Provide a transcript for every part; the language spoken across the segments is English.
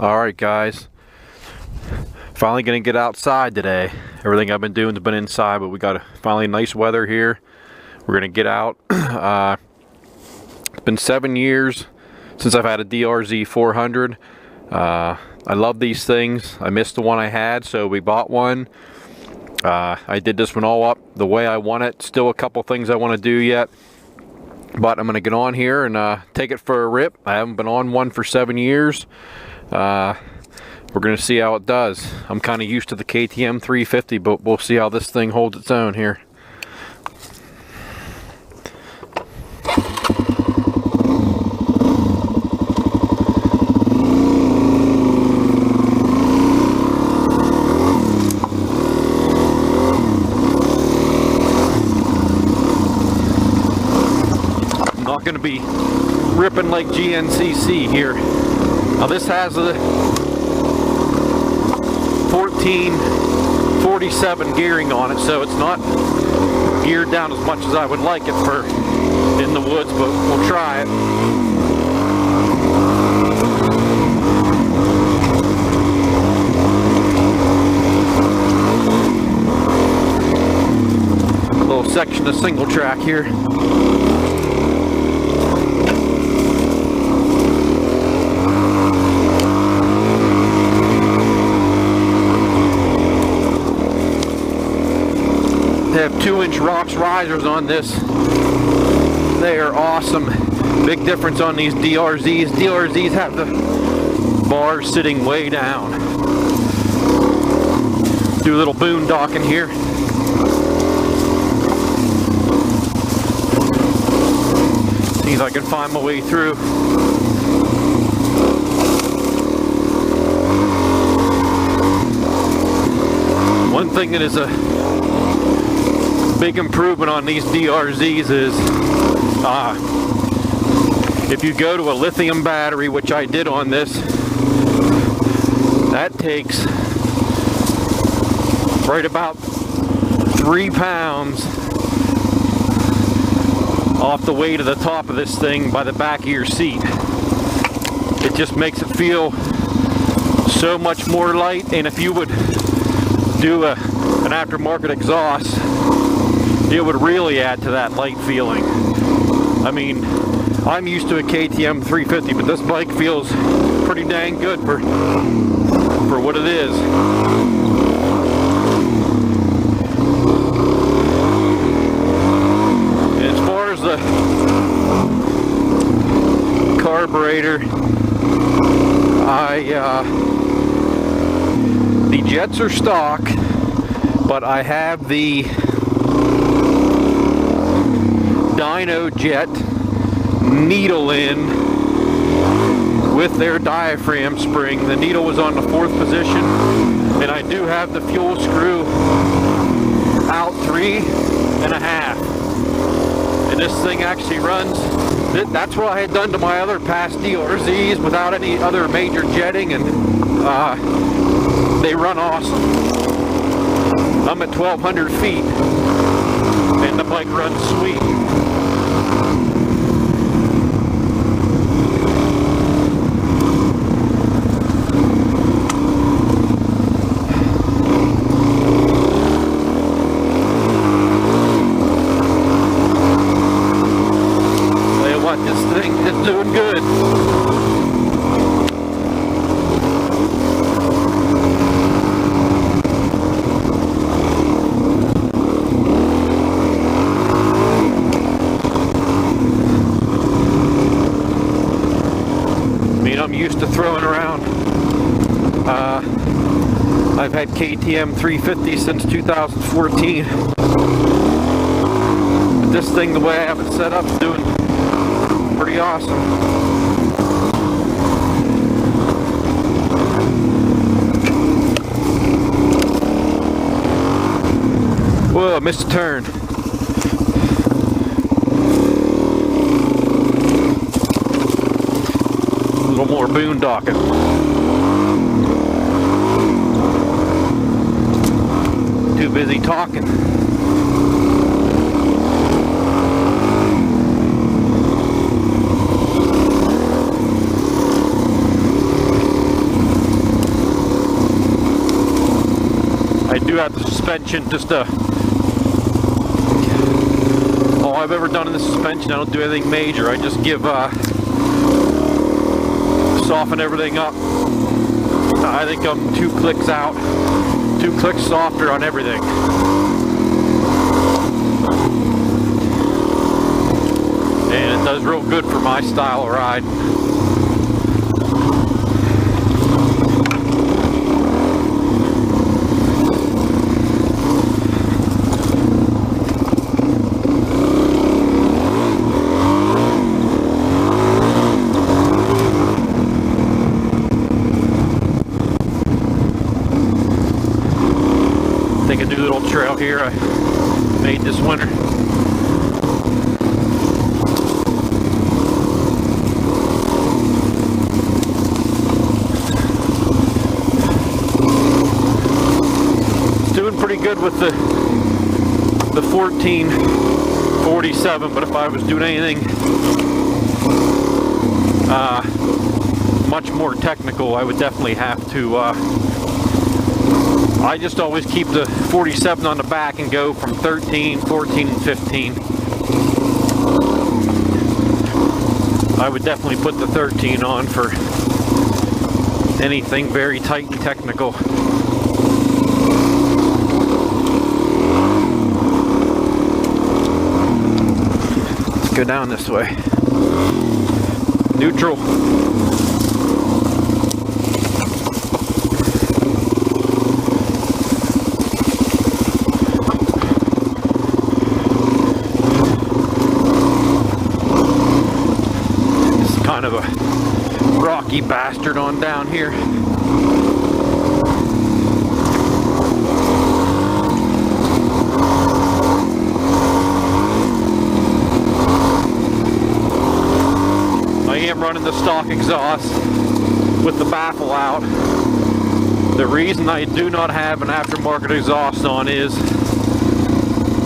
Alright guys, finally gonna get outside today. Everything I've been doing has been inside, but we got finally nice weather here. We're gonna get out. It's been 7 years since I've had a DRZ 400. I love these things. I missed the one I had, so we bought one. I did this one all up the way I want it. Still a couple things I want to do yet, but I'm gonna get on here and take it for a rip. I haven't been on one for 7 years. We're gonna see how it does. I'm kind of used to the KTM 350, but we'll see how this thing holds its own here. I'm not gonna be ripping like GNCC here. Now this has a 1447 gearing on it, so it's not geared down as much as I would like it for in the woods, but we'll try it. A little section of single track here. They have 2-inch rocks risers on this. They are awesome. Big difference on these DRZs. DRZs have the bars sitting way down. Do a little boondocking here. See if I can find my way through. One thing that is a big improvement on these DRZs is if you go to a lithium battery, which I did on this, that takes right about 3 pounds off the weight of the top of this thing by the back of your seat. It just makes it feel so much more light, and if you would do an aftermarket exhaust, it would really add to that light feeling. I mean, I'm used to a KTM 350, but this bike feels pretty dang good for what it is. And as far as the carburetor, the jets are stock, but I have the dyno jet needle in with their diaphragm spring. The needle was on the 4th position, and I do have the fuel screw out 3.5, and this thing actually runs. That's what I had done to my other past DRZs without any other major jetting, and they run awesome. I'm at 1,200 feet and the bike runs sweet. Tell you what, this thing is doing good. I'm used to throwing around. I've had KTM 350 since 2014. But this thing, the way I have it set up, is doing pretty awesome. Whoa, I missed a turn. A little more boondocking. Too busy talking. throughout the suspension. Just all I've ever done in the suspension, I don't do anything major. I just give soften everything up. I think I'm 2 clicks out, 2 clicks softer on everything. And it does real good for my style of ride. Take a new little trail here I made this winter. It's doing pretty good with the 1447, but if I was doing anything much more technical, I would definitely have to I just always keep the 47 on the back and go from 13, 14, and 15. I would definitely put the 13 on for anything very tight and technical. Let's go down this way. Neutral. Kind of a rocky bastard on down here. I am running the stock exhaust with the baffle out. The reason I do not have an aftermarket exhaust on is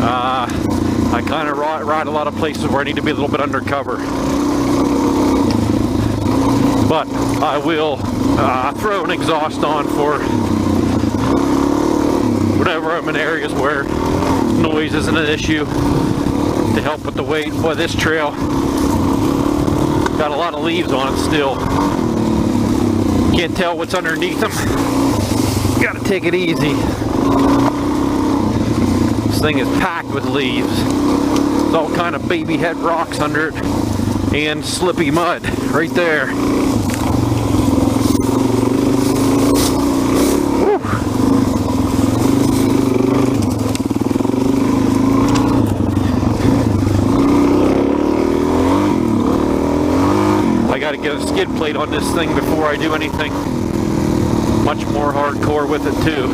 I kind of ride a lot of places where I need to be a little bit undercover. But I will throw an exhaust on for whenever I'm in areas where noise isn't an issue to help with the weight. Boy, this trail got a lot of leaves on it still. Can't tell what's underneath them. Gotta take it easy. This thing is packed with leaves. There's all kind of baby head rocks under it and slippy mud right there. I gotta get a skid plate on this thing before I do anything much more hardcore with it too.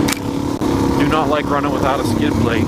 Do not like running without a skid plate.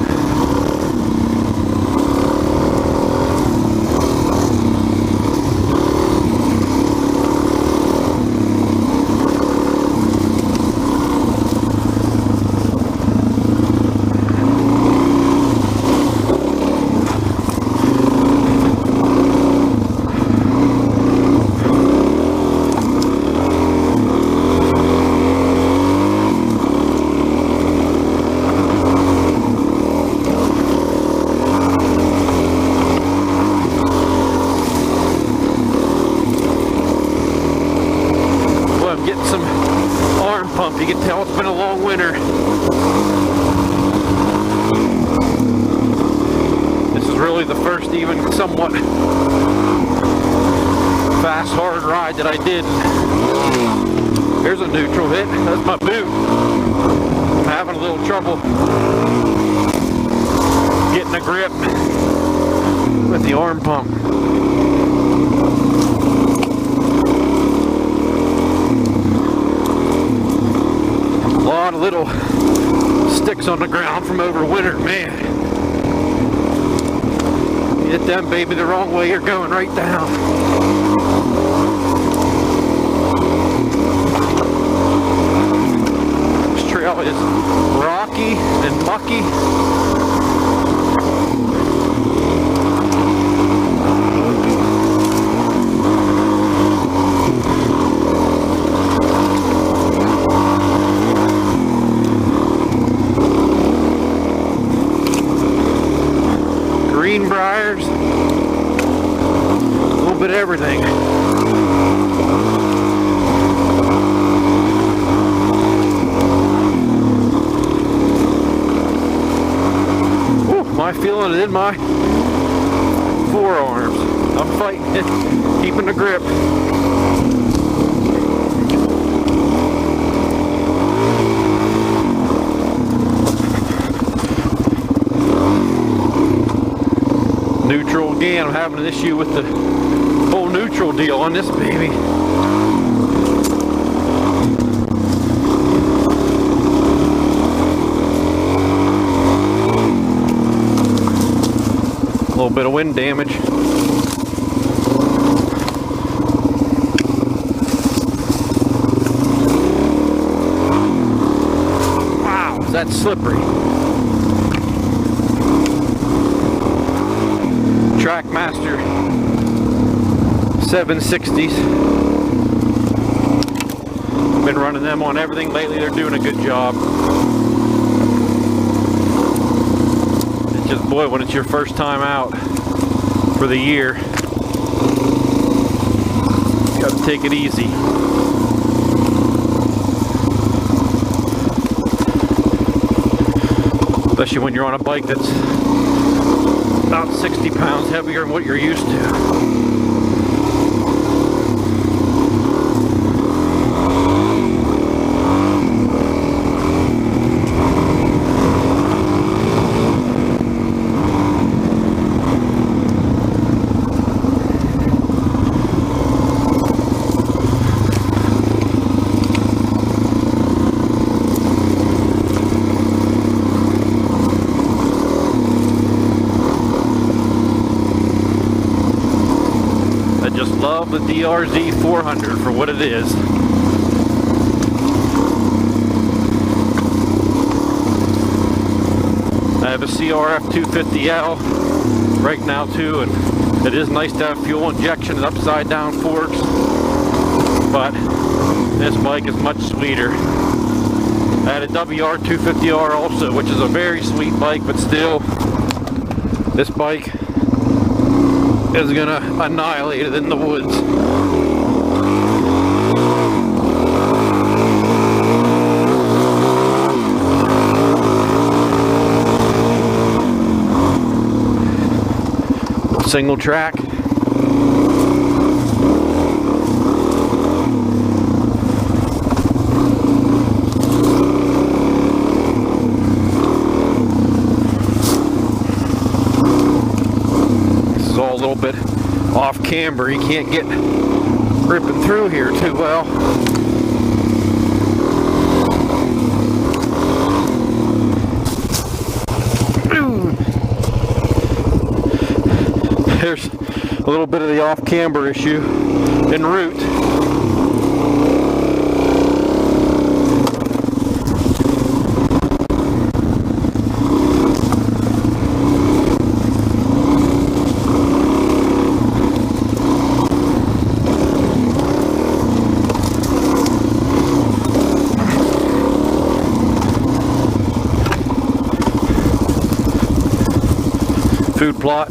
You can tell it's been a long winter. This is really the first even somewhat fast, hard ride that I did. Here's a neutral hit. That's my boot. I'm having a little trouble getting a grip with the arm pump. A lot of little sticks on the ground from over winter, man. You hit them baby the wrong way, you're going right down. This trail is rocky and mucky. everything. Woo, my feeling it in my forearms. I'm fighting it, keeping the grip. Neutral again. I'm having an issue with the whole neutral deal on this baby. A little bit of wind damage. Wow, that's slippery. Trackmaster 760s. Been running them on everything lately. They're doing a good job. It's just, boy, when it's your first time out for the year, you gotta take it easy. Especially when you're on a bike that's about 60 pounds heavier than what you're used to. Love the DRZ 400 for what it is. I have a CRF 250L right now too, and it is nice to have fuel injection and upside down forks, but this bike is much sweeter. I had a WR 250R also, which is a very sweet bike, but still, this bike is gonna annihilate it in the woods. Single track. A little bit off camber. You can't get ripping through here too well. There's a little bit of the off camber issue en route. Food plot.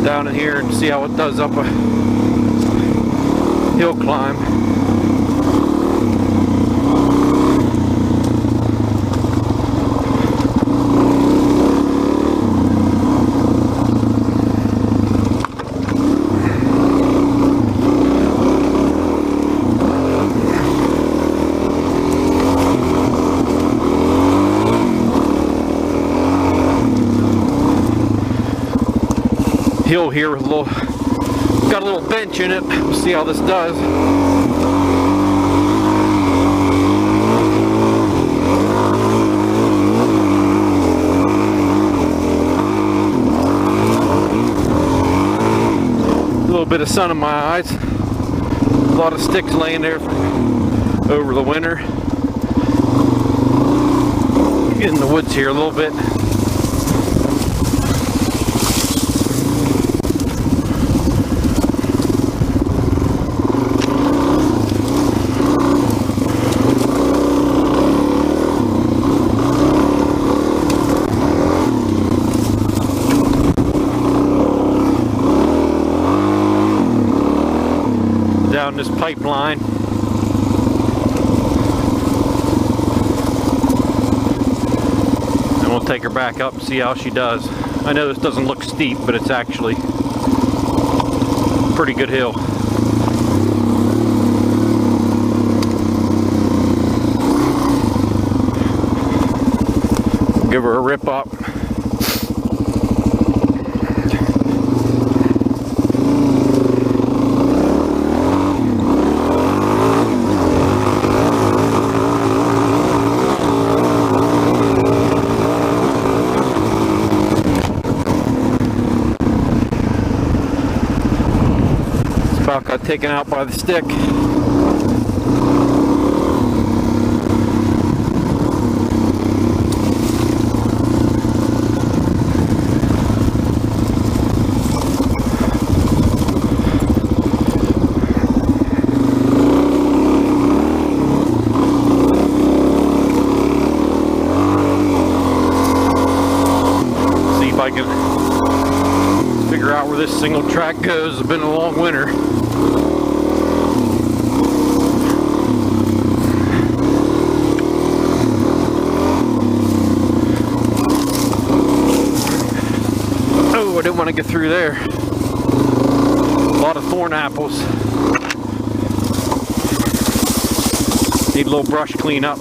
Down in here and see how it does up a hill climb. Hill here with a little, got a little bench in it. We'll see how this does. A little bit of sun in my eyes. A lot of sticks laying there over the winter. Get in the woods here a little bit. Down this pipeline. And we'll take her back up and see how she does. I know this doesn't look steep, but it's actually a pretty good hill. Give her a rip up. About got taken out by the stick. See if I can figure out where this single track goes. It's been a long winter. I didn't want to get through there. A lot of thorn apples. Need a little brush cleanup.